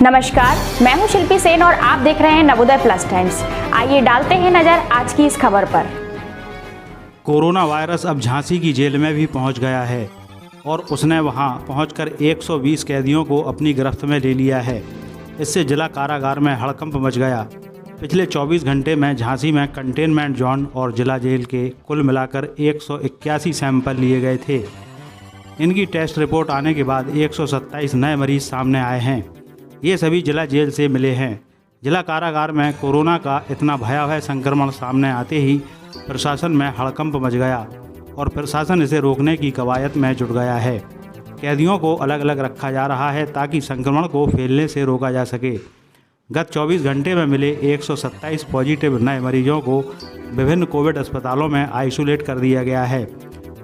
नमस्कार, मैं हूं शिल्पी सेन और आप देख रहे हैं नवोदय प्लस टाइम्स। आइए डालते हैं नजर आज की इस खबर पर। कोरोना वायरस अब झांसी की जेल में भी पहुंच गया है और उसने वहां पहुंचकर 120 कैदियों को अपनी गिरफ्त में ले लिया है। इससे जिला कारागार में हड़कंप मच गया। पिछले 24 घंटे में झांसी में कंटेनमेंट जोन और जिला जेल के कुल मिलाकर 181 सैंपल लिए गए थे। इनकी टेस्ट रिपोर्ट आने के बाद 127 नए मरीज सामने आए हैं। ये सभी जिला जेल से मिले हैं। जिला कारागार में कोरोना का इतना भयावह संक्रमण सामने आते ही प्रशासन में हड़कंप मच गया और प्रशासन इसे रोकने की कवायद में जुट गया है। कैदियों को अलग अलग रखा जा रहा है ताकि संक्रमण को फैलने से रोका जा सके। गत 24 घंटे में मिले 127 पॉजिटिव नए मरीजों को विभिन्न कोविड अस्पतालों में आइसोलेट कर दिया गया है,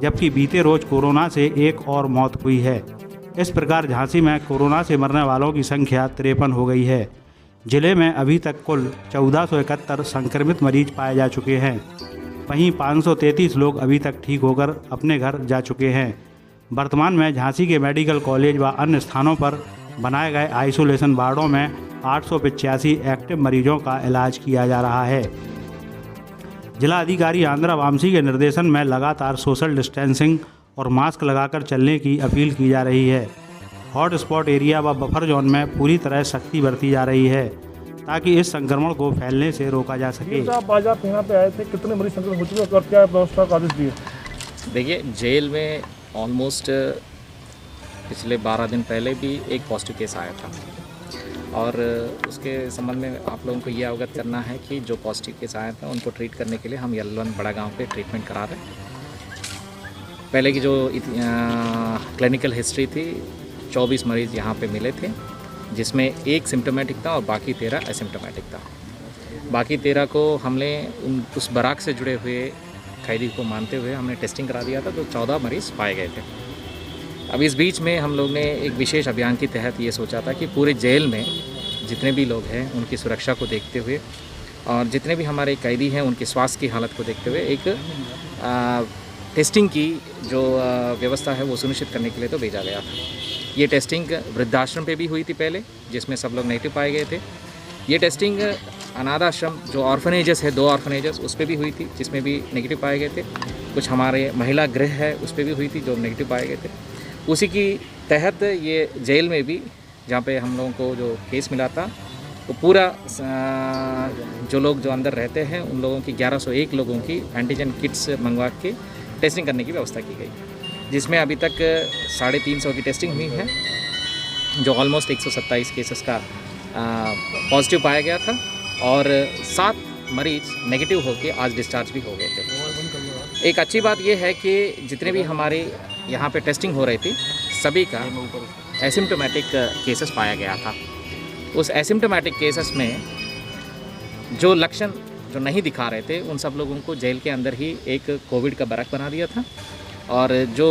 जबकि बीते रोज कोरोना से एक और मौत हुई है। इस प्रकार झांसी में कोरोना से मरने वालों की संख्या 53 हो गई है। जिले में अभी तक कुल 1471 संक्रमित मरीज पाए जा चुके हैं। वहीं 533 लोग अभी तक ठीक होकर अपने घर जा चुके हैं। वर्तमान में झांसी के मेडिकल कॉलेज व अन्य स्थानों पर बनाए गए आइसोलेशन वार्डों में 885 एक्टिव मरीजों का इलाज किया जा रहा है। जिला अधिकारी आंध्रा वामसी के निर्देशन में लगातार सोशल डिस्टेंसिंग और मास्क लगाकर चलने की अपील की जा रही है। हॉट स्पॉट एरिया व बफर जोन में पूरी तरह सख्ती बरती जा रही है ताकि इस संक्रमण को फैलने से रोका जा सके। आज आप यहाँ पे आए थे, कितने मरीज संक्रमित हो चुके और क्या व्यवस्था का आदेश दिए? देखिए, जेल में ऑलमोस्ट पिछले 12 दिन पहले भी एक पॉजिटिव केस आया था और उसके संबंध में आप लोगों को ये अवगत करना है कि जो पॉजिटिव केस आया था उनको ट्रीट करने के लिए हम L1 बड़ा गांव पे ट्रीटमेंट करा रहे हैं। पहले की जो क्लिनिकल हिस्ट्री थी, 24 मरीज़ यहाँ पे मिले थे, जिसमें एक सिम्टोमेटिक था और बाकी 13 एसिम्टोमेटिक था। बाकी 13 को हमने उस बराक से जुड़े हुए कैदी को मानते हुए हमने टेस्टिंग करा दिया था, तो 14 मरीज़ पाए गए थे। अब इस बीच में हम लोग ने एक विशेष अभियान के तहत ये सोचा था कि पूरे जेल में जितने भी लोग हैं उनकी सुरक्षा को देखते हुए और जितने भी हमारे कैदी हैं उनके स्वास्थ्य की हालत को देखते हुए एक टेस्टिंग की जो व्यवस्था है वो सुनिश्चित करने के लिए तो भेजा गया था। ये टेस्टिंग वृद्धाश्रम पे भी हुई थी पहले, जिसमें सब लोग नेगेटिव पाए गए थे। ये टेस्टिंग अनाथ आश्रम जो ऑर्फनेजेस है, 2 ऑर्फनेजेस, उस पर भी हुई थी, जिसमें भी नेगेटिव पाए गए थे। कुछ हमारे महिला गृह है, उस पर भी हुई थी, जो नेगेटिव पाए गए थे। उसी की तहत ये जेल में भी, जहाँ पे हम लोगों को जो केस मिला था, वो पूरा जो लोग जो अंदर रहते हैं उन लोगों की 1101 लोगों की एंटीजन किट्स मंगवा के टेस्टिंग करने की व्यवस्था की गई, जिसमें अभी तक 350 की टेस्टिंग हुई है, जो ऑलमोस्ट 127 केसेस का पॉजिटिव पाया गया था और 7 मरीज नेगेटिव होकर आज डिस्चार्ज भी हो गए थे। एक अच्छी बात यह है कि जितने भी हमारे यहाँ पे टेस्टिंग हो रही थी, सभी का एसिम्टोमेटिक केसेस पाया गया था। उस एसिम्टोमेटिक केसेस में जो लक्षण जो नहीं दिखा रहे थे, उन सब लोगों को जेल के अंदर ही एक कोविड का बरक बना दिया था और जो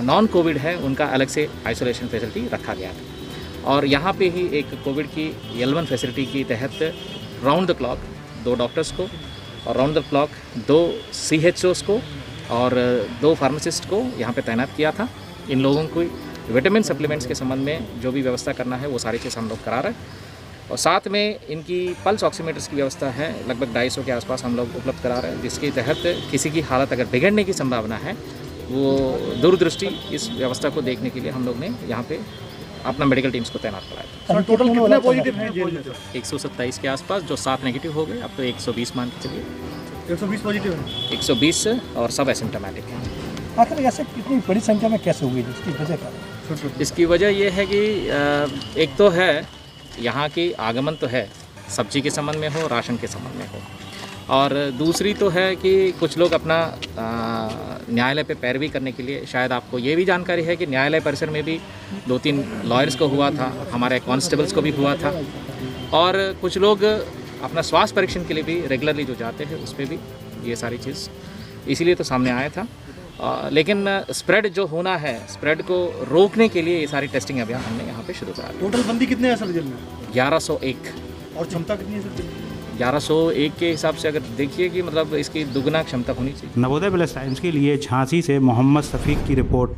नॉन कोविड है उनका अलग से आइसोलेशन फैसिलिटी रखा गया था। और यहाँ पे ही एक कोविड की L1 फैसिलिटी के तहत राउंड द क्लॉक 2 डॉक्टर्स को और राउंड द क्लॉक 2 CHOs को और 2 फार्मासिस्ट को यहाँ पे तैनात किया था। इन लोगों को विटामिन सप्लीमेंट्स के संबंध में जो भी व्यवस्था करना है वो सारी चीज़ हम लोग करा रहे हैं और साथ में इनकी पल्स ऑक्सीमीटर्स की व्यवस्था है, लगभग 250 के आसपास हम लोग उपलब्ध करा रहे हैं, जिसके तहत किसी की हालत अगर बिगड़ने की संभावना है, वो दूरदृष्टि इस व्यवस्था को देखने के लिए हम लोग ने यहाँ पे अपना मेडिकल टीम्स को तैनात कराया था। टोटल कितने पॉजिटिव हैं जेल में? 127 के आसपास, जो 7 नेगेटिव हो गए, अब तो 120 मान के चलिए। 120 पॉजिटिव हैं? 120 और सब एसिम्टोमेटिक हैं। आखिर ऐसे कितनी बड़ी संख्या में कैसे हुई, इसकी वजह क्या है? इसकी वजह ये है कि एक तो है यहाँ की आगमन तो है, सब्जी के संबंध में हो, राशन के संबंध में हो, और दूसरी तो है कि कुछ लोग अपना न्यायालय पे पैरवी करने के लिए, शायद आपको ये भी जानकारी है कि न्यायालय परिसर में भी 2-3 लॉयर्स को हुआ था, हमारे कांस्टेबल्स को भी हुआ था, और कुछ लोग अपना स्वास्थ्य परीक्षण के लिए भी रेगुलरली जो जाते हैं उस पर भी ये सारी चीज़ इसीलिए तो सामने आया था। लेकिन स्प्रेड जो होना है, स्प्रेड को रोकने के लिए ये सारी टेस्टिंग अभियान हमने यहाँ पे शुरू करा दिया। टोटल बंदी कितने हैं सर जेल में? 1101। और क्षमता कितनी है सर? 1101 के हिसाब से अगर देखिए कि मतलब इसकी दुगना क्षमता होनी चाहिए। नवोदय प्लस टाइम्स के लिए झांसी से मोहम्मद शफीक की रिपोर्ट।